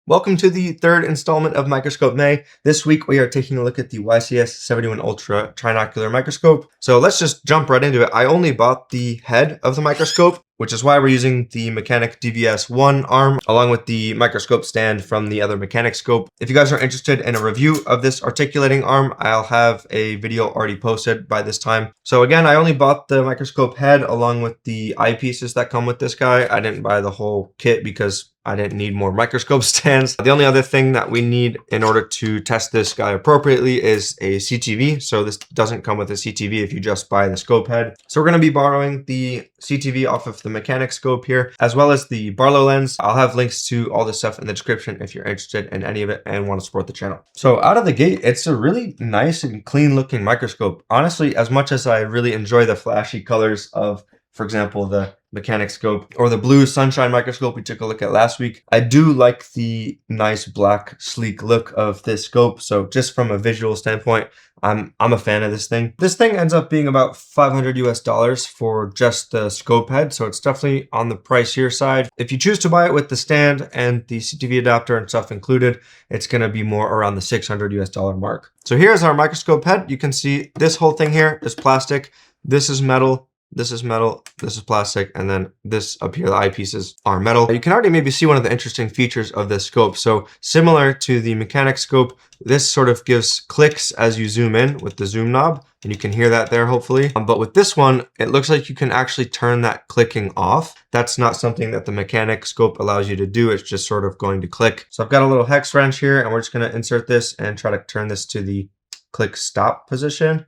Welcome to the third installment of Microscope May. This week we are taking a look at the YCS 71 Ultra Trinocular Microscope. So let's just jump right into it. I only bought the head of the microscope, which is why we're using the Mechanic DVS-1 arm along with the microscope stand from the other Mechanic scope. If you guys are interested in a review of this articulating arm, I'll have a video already posted by this time. So again, I only bought the microscope head along with the eyepieces that come with this guy. I didn't buy the whole kit because I didn't need more microscope stands. The only other thing that we need in order to test this guy appropriately is a CTV. So this doesn't come with a CTV if you just buy the scope head. So we're going to be borrowing the CTV off of the Mechanic scope here, as well as the Barlow lens. I'll have links to all this stuff in the description if you're interested in any of it and want to support the channel. So out of the gate, it's a really nice and clean looking microscope. Honestly, as much as I really enjoy the flashy colors of, for example, the Mechanic scope or the blue sunshine microscope we took a look at last week, I do like the nice black sleek look of this scope. So just from a visual standpoint, I'm a fan of this thing. This thing ends up being about $500 US for just the scope head, so it's definitely on the pricier side. If you choose to buy it with the stand and the CTV adapter and stuff included, it's going to be more around the $600 US mark. So here's our microscope head. You can see this whole thing here is plastic. This is metal. This is metal, this is plastic, and then this up here, the eyepieces are metal. You can already maybe see one of the interesting features of this scope. So similar to the Mechanic scope, this sort of gives clicks as you zoom in with the zoom knob, and you can hear that there hopefully. But with this one, it looks like you can actually turn that clicking off. That's not something that the Mechanic scope allows you to do. It's just sort of going to click. So I've got a little hex wrench here, and we're just going to insert this and try to turn this to the click stop position.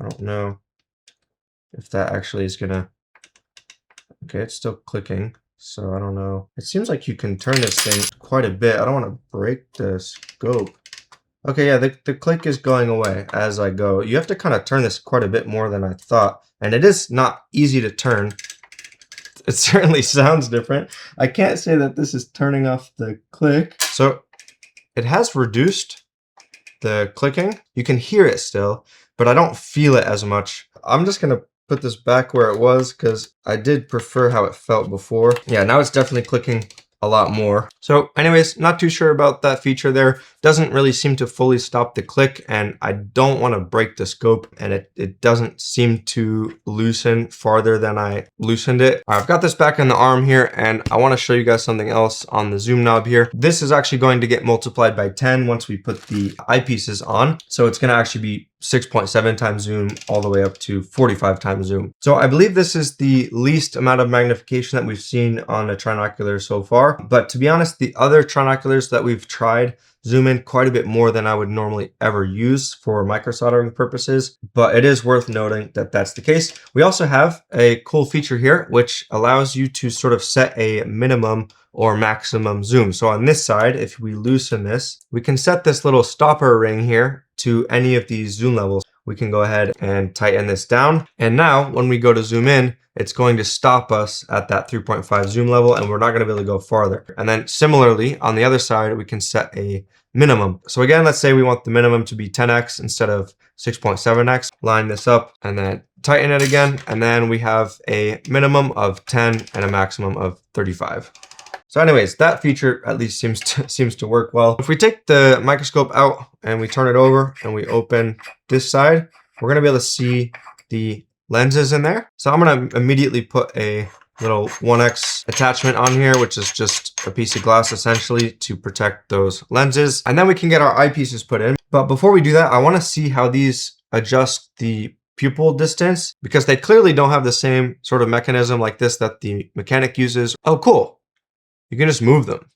I don't know if that actually is gonna, okay, it's still clicking, so I don't know. It seems like you can turn this thing quite a bit. I don't want to break the scope. Okay, yeah, the click is going away as I go. You have to kind of turn this quite a bit more than I thought, and it is not easy to turn. It certainly sounds different. I can't say that this is turning off the click. So it has reduced the clicking. You can hear it still, but I don't feel it as much. I'm just gonna put this back where it was because I did prefer how it felt before. Yeah, now it's definitely clicking a lot more. So anyways, not too sure about that feature there. Doesn't really seem to fully stop the click, and I don't want to break the scope, and it doesn't seem to loosen farther than I loosened it. I've got this back on the arm here, and I want to show you guys something else on the zoom knob here. This is actually going to get multiplied by 10 once we put the eyepieces on. So it's going to actually be 6.7 times zoom all the way up to 45 times zoom. So I believe this is the least amount of magnification that we've seen on a trinocular so far. But to be honest, the other trinoculars that we've tried zoom in quite a bit more than I would normally ever use for microsoldering purposes, but it is worth noting that that's the case. We also have a cool feature here, which allows you to sort of set a minimum or maximum zoom. So on this side, if we loosen this, we can set this little stopper ring here to any of these zoom levels. We can go ahead and tighten this down. And now when we go to zoom in, it's going to stop us at that 3.5 zoom level, and we're not going to be able to go farther. And then similarly, on the other side, we can set a minimum. So again, let's say we want the minimum to be 10x instead of 6.7x. Line this up and then tighten it again. And then we have a minimum of 10 and a maximum of 35. So anyways, that feature at least seems to work well. If we take the microscope out and we turn it over and we open this side, we're gonna be able to see the lenses in there. So I'm gonna immediately put a little 1x attachment on here, which is just a piece of glass essentially to protect those lenses. And then we can get our eyepieces put in. But before we do that, I wanna see how these adjust the pupil distance, because they clearly don't have the same sort of mechanism like this that the Mechanic uses. Oh, cool. You can just move them.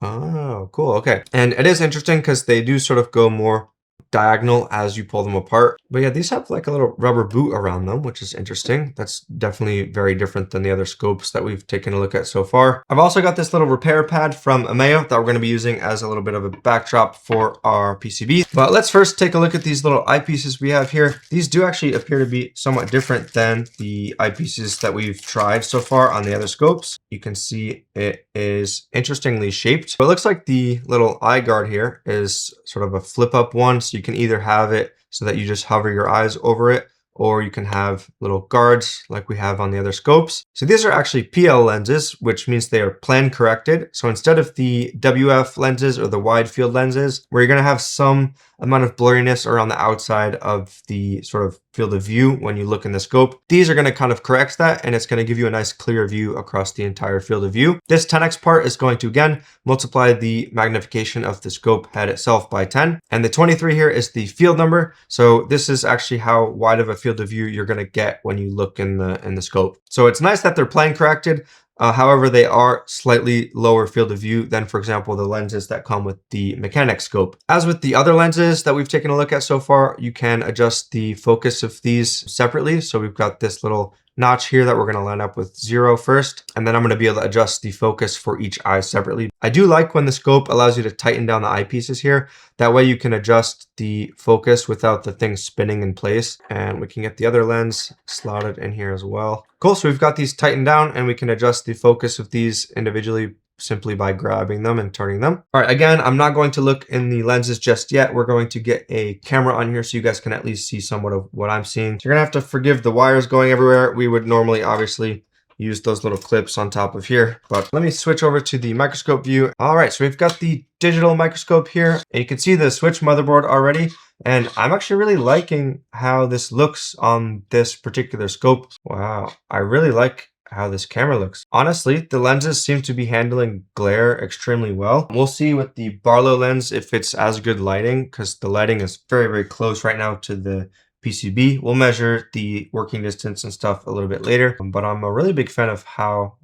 Oh, cool. Okay. And it is interesting because they do sort of go more diagonal as you pull them apart. But yeah, these have like a little rubber boot around them, which is interesting. That's definitely very different than the other scopes that we've taken a look at so far. I've also got this little repair pad from Ameo that we're going to be using as a little bit of a backdrop for our PCB. But let's first take a look at these little eyepieces we have here. These do actually appear to be somewhat different than the eyepieces that we've tried so far on the other scopes. You can see it is interestingly shaped. But it looks like the little eye guard here is sort of a flip up one. So you can either have it so that you just hover your eyes over it, or you can have little guards like we have on the other scopes. So these are actually PL lenses, which means they are plane corrected. So instead of the WF lenses or the wide field lenses, where you're going to have some amount of blurriness around the outside of the sort of field of view when you look in the scope, these are going to kind of correct that, and it's going to give you a nice clear view across the entire field of view. This 10x part is going to again multiply the magnification of the scope head itself by 10, and the 23 here is the field number. So this is actually how wide of a field of view you're going to get when you look in the scope. So it's nice that they're plane corrected. However, they are slightly lower field of view than, for example, the lenses that come with the mechanic scope. As with the other lenses that we've taken a look at so far, you can adjust the focus of these separately. So we've got this little notch here that we're going to line up with 0 first, and then I'm going to be able to adjust the focus for each eye separately. I do like when the scope allows you to tighten down the eyepieces here. That way you can adjust the focus without the thing spinning in place, and we can get the other lens slotted in here as well. Cool, so we've got these tightened down, and we can adjust the focus of these individually simply by grabbing them and turning them. All right, again, I'm not going to look in the lenses just yet. We're going to get a camera on here so you guys can at least see somewhat of what I'm seeing. So you're gonna have to forgive the wires going everywhere. We would normally obviously use those little clips on top of here, but let me switch over to the microscope view. All right, so we've got the digital microscope here, and you can see the switch motherboard already. And I'm actually really liking how this looks on this particular scope. Wow, I really like how this camera looks. Honestly, the lenses seem to be handling glare extremely well. We'll see with the Barlow lens if it's as good lighting, because the lighting is very, very close right now to the PCB. We'll measure the working distance and stuff a little bit later, but I'm a really big fan of how,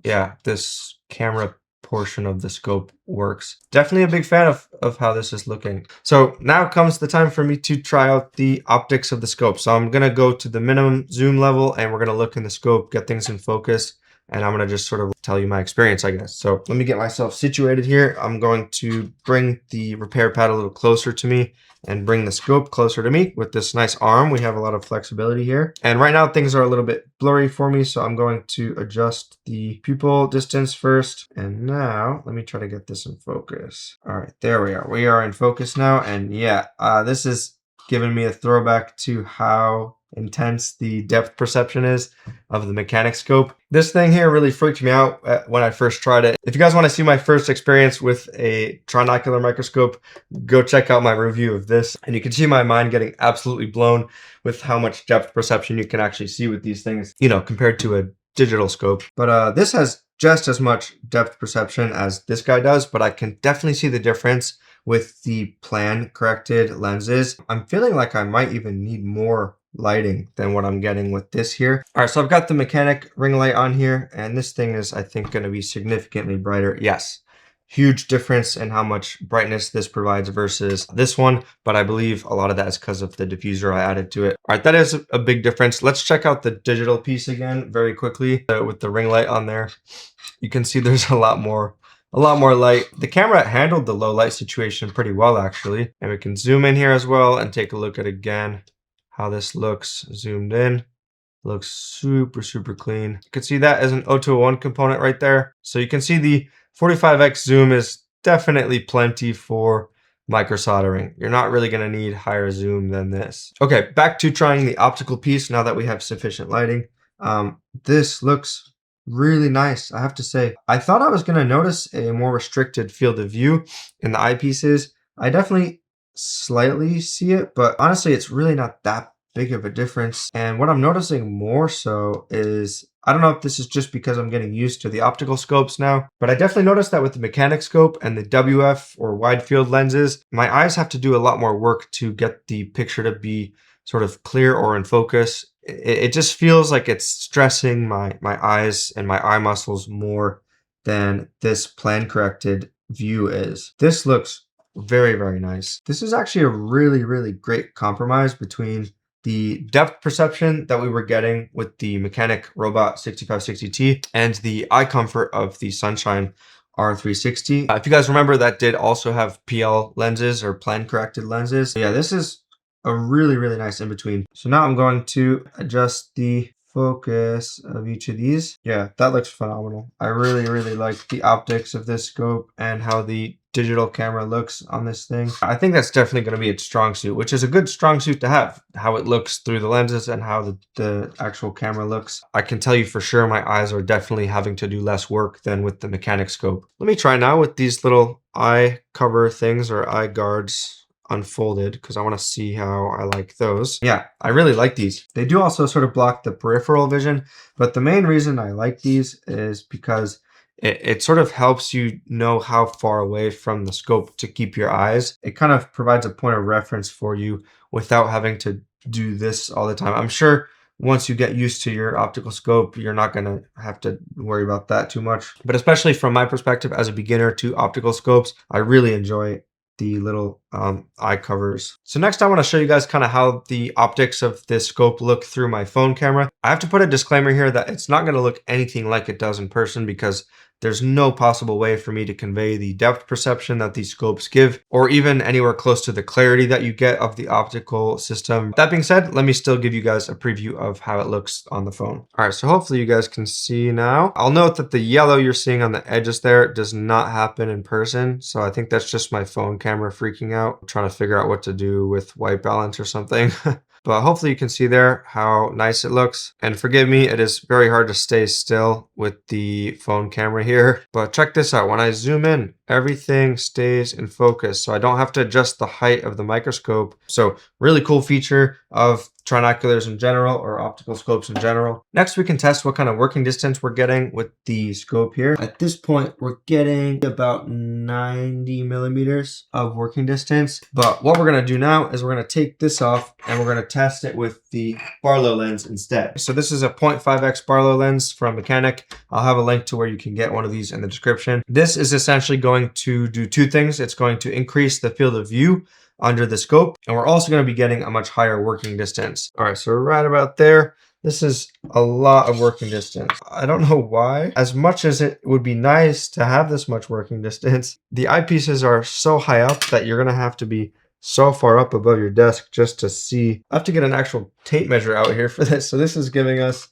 this camera portion of the scope works. Definitely a big fan of how this is looking. So now comes the time for me to try out the optics of the scope. So I'm gonna go to the minimum zoom level, and we're gonna look in the scope, get things in focus, and I'm gonna just sort of tell you my experience, I guess. So let me get myself situated here. I'm going to bring the repair pad a little closer to me and bring the scope closer to me. With this nice arm, we have a lot of flexibility here. And right now things are a little bit blurry for me, so I'm going to adjust the pupil distance first. And now let me try to get this in focus. All right, there we are. We are in focus now. And this is giving me a throwback to how intense the depth perception is of the mechanic scope. This thing here really freaked me out when I first tried it. If you guys want to see my first experience with a trinocular microscope, go check out my review of this, and you can see my mind getting absolutely blown with how much depth perception you can actually see with these things, compared to a digital scope. But this has just as much depth perception as this guy does, but I can definitely see the difference with the plane corrected lenses. I'm feeling like I might even need more lighting than what I'm getting with this here. All right, so I've got the mechanic ring light on here, and this thing is, I think, going to be significantly brighter. Yes, huge difference in how much brightness this provides versus this one, but I believe a lot of that is because of the diffuser I added to it. All right, that is a big difference. Let's check out the digital piece again very quickly with the ring light on there. You can see there's a lot more light. The camera handled the low light situation pretty well, actually. And we can zoom in here as well and take a look at again how this looks zoomed in. Looks super, super clean. You can see that as an O201 component right there. So you can see the 45x zoom is definitely plenty for microsoldering. You're not really going to need higher zoom than this. Okay, back to trying the optical piece now that we have sufficient lighting. This looks really nice, I have to say. I thought I was going to notice a more restricted field of view in the eyepieces. I definitely slightly see it, but honestly, it's really not that big of a difference. And what I'm noticing more so is, I don't know if this is just because I'm getting used to the optical scopes now, but I definitely noticed that with the mechanic scope and the WF or wide field lenses, my eyes have to do a lot more work to get the picture to be sort of clear or in focus. It just feels like it's stressing my eyes and my eye muscles more than this plane corrected view is. This looks very, very nice. This is actually a really, really great compromise between the depth perception that we were getting with the mechanic robot 6560T and the eye comfort of the Sunshine R360. If you guys remember, that did also have PL lenses or plane corrected lenses. Yeah, this is a really, really nice in between. So now I'm going to adjust the focus of each of these. Yeah, that looks phenomenal. I really like the optics of this scope and how the digital camera looks on this thing. I think that's definitely going to be its strong suit, which is a good strong suit to have. How it looks through the lenses and how the actual camera looks. I can tell you for sure my eyes are definitely having to do less work than with the mechanic scope. Let me try now with these little eye cover things or eye guards unfolded because I want to see how I like those. Yeah, I really like these. They do also sort of block the peripheral vision, but the main reason I like these is because it sort of helps you know how far away from the scope to keep your eyes. It kind of provides a point of reference for you without having to do this all the time. I'm sure once you get used to your optical scope, you're not going to have to worry about that too much. But especially from my perspective as a beginner to optical scopes, I really enjoy the little eye covers. So next I want to show you guys kind of how the optics of this scope look through my phone camera. I have to put a disclaimer here that it's not going to look anything like it does in person because there's no possible way for me to convey the depth perception that these scopes give, or even anywhere close to the clarity that you get of the optical system. That being said, let me still give you guys a preview of how it looks on the phone. All right, so hopefully you guys can see now. I'll note that the yellow you're seeing on the edges there does not happen in person. So I think that's just my phone camera freaking out, trying to figure out what to do with white balance or something. But hopefully you can see there how nice it looks. And forgive me, it is very hard to stay still with the phone camera here. But check this out. When I zoom in, everything stays in focus. So I don't have to adjust the height of the microscope. So really cool feature of trinoculars in general, or optical scopes in general. Next, we can test what kind of working distance we're getting with the scope here. At this point, we're getting about 90 millimeters of working distance. But what we're gonna do now is we're gonna take this off and we're gonna test it with the Barlow lens instead. So this is a 0.5x Barlow lens from Mechanic. I'll have a link to where you can get one of these in the description. This is essentially going to do two things. It's going to increase the field of view under the scope, and we're also going to be getting a much higher working distance. All right, so we're right about there. This is a lot of working distance. I don't know why. As much as it would be nice to have this much working distance, the eyepieces are so high up that you're going to have to be so far up above your desk just to see. I have to get an actual tape measure out here for this. So this is giving us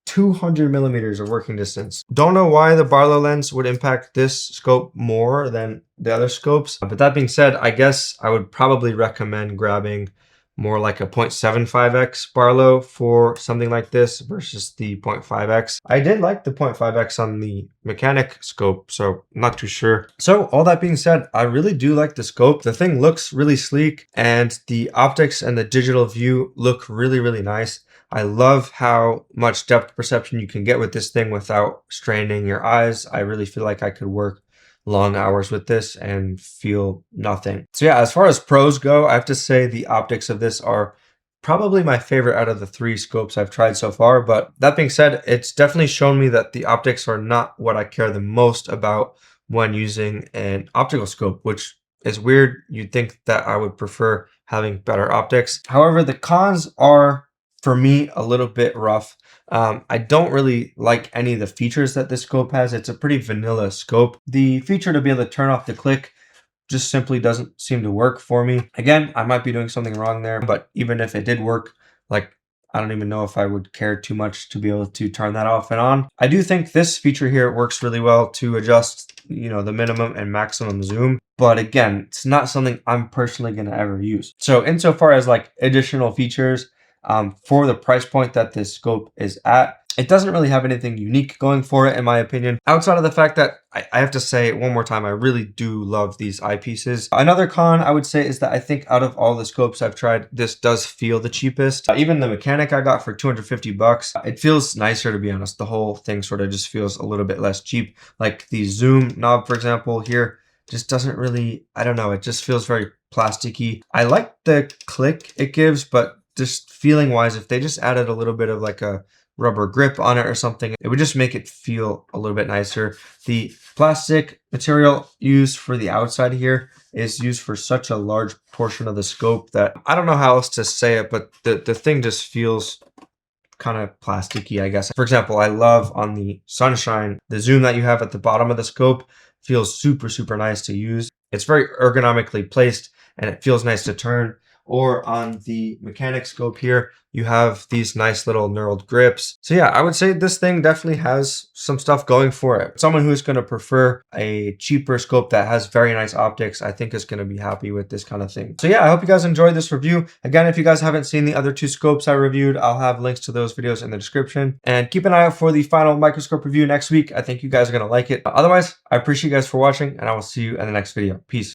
200 millimeters of working distance. Don't know why the Barlow lens would impact this scope more than the other scopes. But that being said, I guess I would probably recommend grabbing more like a 0.75x Barlow for something like this versus the 0.5x. I did like the 0.5x on the Mechanic scope, so I'm not too sure. So all that being said, I really do like the scope. The thing looks really sleek and the optics and the digital view look really nice. I love how much depth perception you can get with this thing without straining your eyes. I really feel like I could work long hours with this and feel nothing. So yeah, as far as pros go, I have to say the optics of this are probably my favorite out of the three scopes I've tried so far. But that being said, it's definitely shown me that the optics are not what I care the most about when using an optical scope, which is weird. You'd think that I would prefer having better optics. However, the cons are, for me, a little bit rough. I don't really like any of the features that this scope has. It's a pretty vanilla scope. The feature to be able to turn off the click just simply doesn't seem to work for me. Again, I might be doing something wrong there, but even if it did work, like, I don't even know if I would care too much to be able to turn that off and on. I do think this feature here works really well to adjust, the minimum and maximum zoom. But again, it's not something I'm personally going to ever use. So insofar as like additional features, for the price point that this scope is at, it doesn't really have anything unique going for it, in my opinion, outside of the fact that I have to say one more time, I really do love these eyepieces. Another con I would say is that I think out of all the scopes I've tried, this does feel the cheapest. Even the Mechanic I got for 250 bucks, it feels nicer, to be honest. The whole thing sort of just feels a little bit less cheap. Like the zoom knob, for example, here just doesn't really, I don't know, it just feels very plasticky. I like the click it gives, but just feeling wise, if they just added a little bit of like a rubber grip on it or something, it would just make it feel a little bit nicer. The plastic material used for the outside here is used for such a large portion of the scope that I don't know how else to say it, but the thing just feels kind of plasticky, I guess. For example, I love on the Sunshine, the zoom that you have at the bottom of the scope feels super nice to use. It's very ergonomically placed and it feels nice to turn. or on the mechanic scope here, you have these nice little knurled grips. So yeah, I would say this thing definitely has some stuff going for it. Someone who's going to prefer a cheaper scope that has very nice optics, I think is going to be happy with this kind of thing. So yeah, I hope you guys enjoyed this review. Again, if you guys haven't seen the other two scopes I reviewed, I'll have links to those videos in the description. And keep an eye out for the final microscope review next week. I think you guys are going to like it. Otherwise, I appreciate you guys for watching, and I will see you in the next video. Peace.